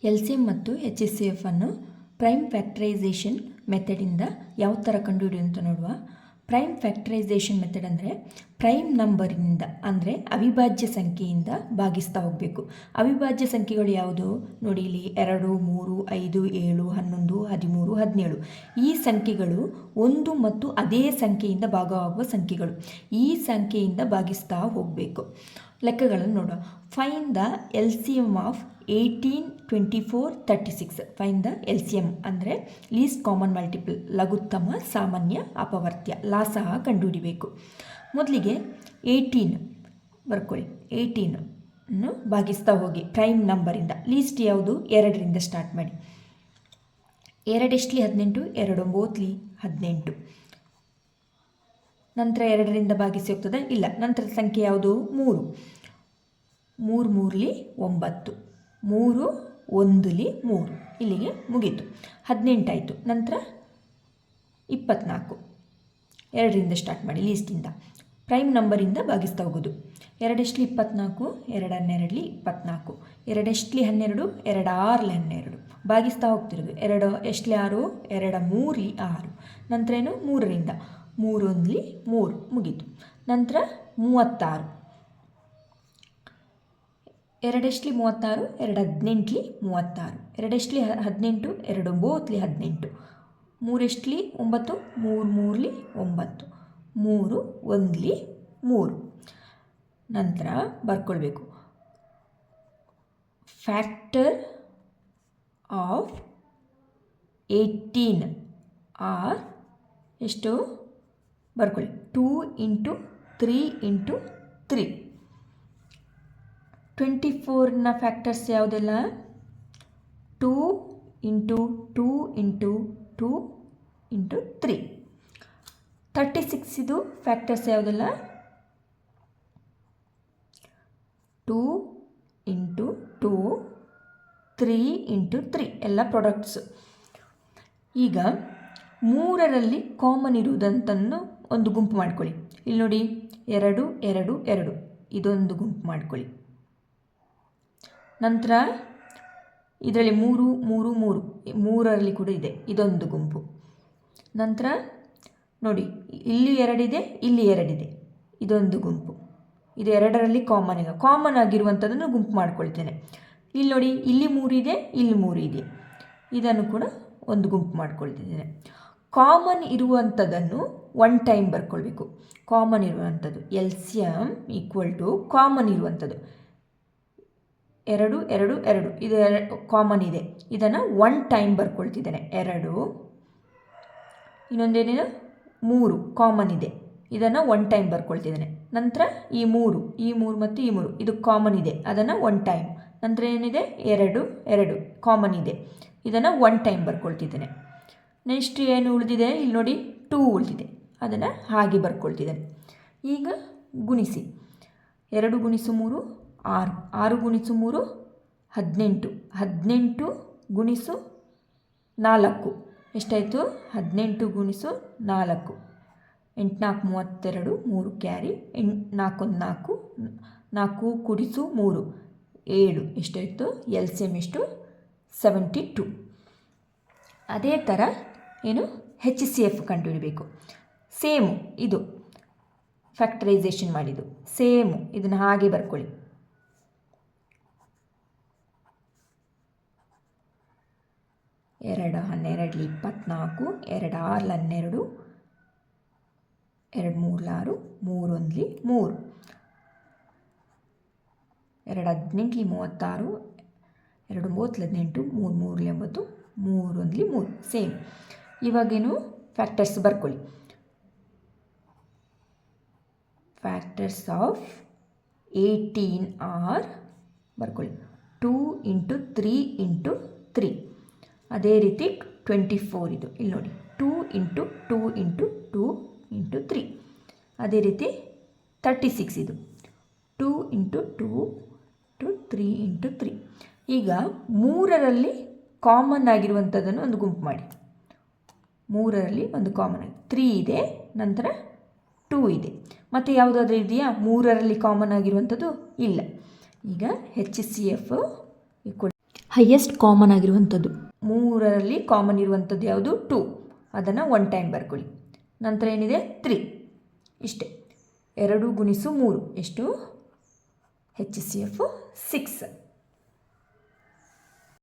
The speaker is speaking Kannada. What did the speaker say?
LCM ಮತ್ತು HCF ಅನ್ನು ಪ್ರೈಮ್ ಫ್ಯಾಕ್ಟರೈಸೇಷನ್ ಮೆಥಡಿಂದ ಯಾವ ಥರ ಕಂಡುಹಿಡಿಯೋದು ಅಂತ ನೋಡುವ. ಪ್ರೈಮ್ ಫ್ಯಾಕ್ಟರೈಸೇಷನ್ ಮೆಥಡ್ ಅಂದರೆ ಪ್ರೈಮ್ ನಂಬರಿಂದ ಅಂದರೆ ಅವಿಭಾಜ್ಯ ಸಂಖ್ಯೆಯಿಂದ ಭಾಗಿಸ್ತಾ ಹೋಗಬೇಕು. ಅವಿಭಾಜ್ಯ ಸಂಖ್ಯೆಗಳು ಯಾವುದು ನೋಡಿ, ಇಲ್ಲಿ 2, 3, 5, 7, 11, 13, 17 ಈ ಸಂಖ್ಯೆಗಳು ಒಂದು ಮತ್ತು ಅದೇ ಸಂಖ್ಯೆಯಿಂದ ಭಾಗವಾಗುವ ಸಂಖ್ಯೆಗಳು. ಈ ಸಂಖ್ಯೆಯಿಂದ ಭಾಗಿಸ್ತಾ ಹೋಗಬೇಕು. ಲೆಕ್ಕಗಳನ್ನು ನೋಡುವ. Fine the LCM of 18, 24, 36. Fine the LCM ಅಂದರೆ ಲೀಸ್ಟ್ ಕಾಮನ್ ಮಲ್ಟಿಪಲ್, ಲಘುತ್ತಮ ಸಾಮಾನ್ಯ ಅಪವರ್ತ್ಯ, ಲಾಸಹ ಕಂಡುಹಿಡಿಬೇಕು. ಮೊದಲಿಗೆ 18 ಬರ್ಕೊಳ್ಳಿ. 18 ಭಾಗಿಸ್ತಾ ಹೋಗಿ ಪ್ರೈಮ್ ನಂಬರಿಂದ. ಲೀಸ್ಟ್ ಯಾವುದು? 2ರಿಂದ ಸ್ಟಾರ್ಟ್ ಮಾಡಿ. 2 ಎಷ್ಟಲಿ 18, 2 9ಲಿ 18. ನಂತರ 2ರಿಂದ ಭಾಗಿಸಿ ಹೋಗ್ತದೆ? ಇಲ್ಲ. ನಂತರದ ಸಂಖ್ಯೆ ಯಾವುದು? 3. 3 3ಲಿ 9, 3 1ಲಿ 3. ಇಲ್ಲಿಗೆ ಮುಗೀತು. 18 ಆಯಿತು. ನಂತರ 24. 2ರಿಂದ ಸ್ಟಾರ್ಟ್ ಮಾಡಿ ಲೀಸ್ಟಿಂದ. ಪ್ರೈಮ್ ನಂಬರಿಂದ ಭಾಗಿಸ್ತಾ ಹೋಗೋದು. 2 ಎಷ್ಟಲಿ 24, 2 12ಲಿ 24. 2 ಎಷ್ಟಲಿ 12, 2 6ಲಿ 12. ಭಾಗಿಸ್ತಾ ಹೋಗ್ತಿರೋದು. 2 ಎಷ್ಟಲಿ 6, 2 3ಲಿ 6. ನಂತರ ಏನು? 3ರಿಂದ 3 1ಲಿ 3 ಮುಗೀತು. ನಂತರ 36. 2 ಎಷ್ಟಲಿ 36, 2 18ಲಿ 36. 2 ಎಷ್ಟಲಿ 18, 2 9ಲಿ 18. 3 ಎಷ್ಟಲಿ 9, 3 3ಲಿ 9. 3 1ಲಿ 3. ನಂತರ ಬರ್ಕೊಳ್ಬೇಕು. ಫ್ಯಾಕ್ಟರ್ ಆಫ್ 18 ಆರ್ ಎಷ್ಟು? ಬರ್ಕೊಳ್ಳಿ. 2 × 3 × 3. 24ನ ಫ್ಯಾಕ್ಟರ್ಸ್ ಯಾವುದೆಲ್ಲ? 2 × 2 × 2 × 3. 36 ಇದು ಫ್ಯಾಕ್ಟರ್ಸ್ ಯಾವುದೆಲ್ಲ? 2 × 2, 3 × 3 ಎಲ್ಲ ಪ್ರಾಡಕ್ಟ್ಸು. ಈಗ 3ರಲ್ಲಿ ಕಾಮನ್ ಇರುವುದಂತನ್ನು ಒಂದು ಗುಂಪು ಮಾಡ್ಕೊಳ್ಳಿ. ಇಲ್ಲಿ ನೋಡಿ, 2 2 2 ಇದೊಂದು ಗುಂಪು ಮಾಡ್ಕೊಳ್ಳಿ. ನಂತರ ಇದರಲ್ಲಿ 3 3 3 3ರಲ್ಲಿ ಕೂಡ ಇದೆ, ಇದೊಂದು ಗುಂಪು. ನಂತರ ನೋಡಿ, ಇಲ್ಲಿ 2 ಇದೆ, ಇಲ್ಲಿ 2 ಇದೆ, ಇದೊಂದು ಗುಂಪು. ಇದು 2ರಲ್ಲಿ ಕಾಮನ್ ಆಗಿರುವಂಥದ್ದನ್ನು ಗುಂಪು ಮಾಡ್ಕೊಳ್ತೇನೆ. ಇಲ್ಲಿ ನೋಡಿ, ಇಲ್ಲಿ 3 ಇದೆ, ಇಲ್ಲಿ 3 ಇದೆ, ಇದನ್ನು ಕೂಡ ಒಂದು ಗುಂಪು ಮಾಡ್ಕೊಳ್ತಿದ್ದೇನೆ. ಕಾಮನ್ ಇರುವಂಥದ್ದನ್ನು 1 ಟೈಮ್ ಬರ್ಕೊಳ್ಬೇಕು. ಕಾಮನ್ ಇರುವಂಥದ್ದು LCM = ಕಾಮನ್ ಇರುವಂಥದ್ದು 2 2 2 ಇದು ಕಾಮನ್ ಇದೆ, ಇದನ್ನು 1 ಟೈಮ್ ಬರ್ಕೊಳ್ತಿದ್ದೇನೆ. 2. ಇನ್ನೊಂದೇನೇನು? 3 ಕಾಮನ್ ಇದೆ, ಇದನ್ನು 1 ಟೈಮ್ ಬರ್ಕೊಳ್ತಿದ್ದೇನೆ. ನಂತರ ಈ 3 ಮತ್ತು ಈ 3 ಇದು ಕಾಮನ್ ಇದೆ, ಅದನ್ನು 1 ಟೈಮ್. ನಂತರ ಏನಿದೆ? 2 2 ಕಾಮನ್ ಇದೆ, ಇದನ್ನು 1 ಟೈಮ್ ಬರ್ಕೊಳ್ತಿದ್ದೇನೆ. ನೆಕ್ಸ್ಟ್ ಏನು ಉಳಿದಿದೆ? ಇಲ್ಲಿ ನೋಡಿ, 2 ಉಳಿದಿದೆ, ಅದನ್ನು ಹಾಗೆ ಬರ್ಕೊಳ್ತಿದ್ದೇನೆ. ಈಗ ಗುಣಿಸಿ. 2 × 3 6, 6 × 3 18, 18 × 4 ಎಷ್ಟಾಯಿತು? 18 × 4 8 4 32, 3 ಕ್ಯಾರಿ, 4 1 4, 4 × 3 7 ಎಷ್ಟಾಯಿತು? LCM ಎಷ್ಟು? 72. ಅದೇ ಥರ ಏನು HCF ಕಂಡುಹಿಡಬೇಕು. ಸೇಮು ಇದು ಫ್ಯಾಕ್ಟರೈಸೇಷನ್ ಮಾಡಿದ್ದು, ಸೇಮು ಇದನ್ನು ಹಾಗೆ ಬರ್ಕೊಳ್ಳಿ. 2 12ಲಿ 24, 2 6ಲಿ 12, 2 3ಲಿ 6, 3 1ಲಿ 3, 2 18ಲಿ 36, 2 9ಲಿ 18, 3 3ಲಿ 9, 3 1ಲಿ 3 ಸೇಮ್. ಇವಾಗೇನು ಫ್ಯಾಕ್ಟರ್ಸ್ ಬರ್ಕೊಳ್ಳಿ. ಫ್ಯಾಕ್ಟರ್ಸ್ ಆಫ್ 18 ಆರ್ ಬರ್ಕೊಳ್ಳಿ. 2 × 3 × 3. ಅದೇ ರೀತಿ 24 ಇದು, ಇಲ್ಲಿ ನೋಡಿ, 2 × 2 × 2 × 3. ಅದೇ ರೀತಿ 36 ಇದು, 2 × 2 × 3 × 3. ಈಗ 3ರಲ್ಲಿ ಕಾಮನ್ ಆಗಿರುವಂಥದ್ದನ್ನು ಒಂದು ಗುಂಪು ಮಾಡಿ. 3ರಲ್ಲಿ ಒಂದು ಕಾಮನ್ 3 ಇದೆ, ನಂತರ 2 ಇದೆ. ಮತ್ತು ಯಾವುದಾದ್ರೂ ಇದೆಯಾ 3ರಲ್ಲಿ ಕಾಮನ್ ಆಗಿರುವಂಥದ್ದು? ಇಲ್ಲ. ಈಗ HCF ಹೈಯೆಸ್ಟ್ ಕಾಮನ್ ಆಗಿರುವಂಥದ್ದು. 3ರಲ್ಲಿ ಕಾಮನ್ ಇರುವಂಥದ್ದು ಯಾವುದು? 2. ಅದನ್ನು 1 ಟೈಮ್ ಬರ್ಕೊಳ್ಳಿ. ನಂತರ ಏನಿದೆ? 3. ಇಷ್ಟೇ. 2 ಗುಣಿಸು 3 ಎಷ್ಟು? HCF 6.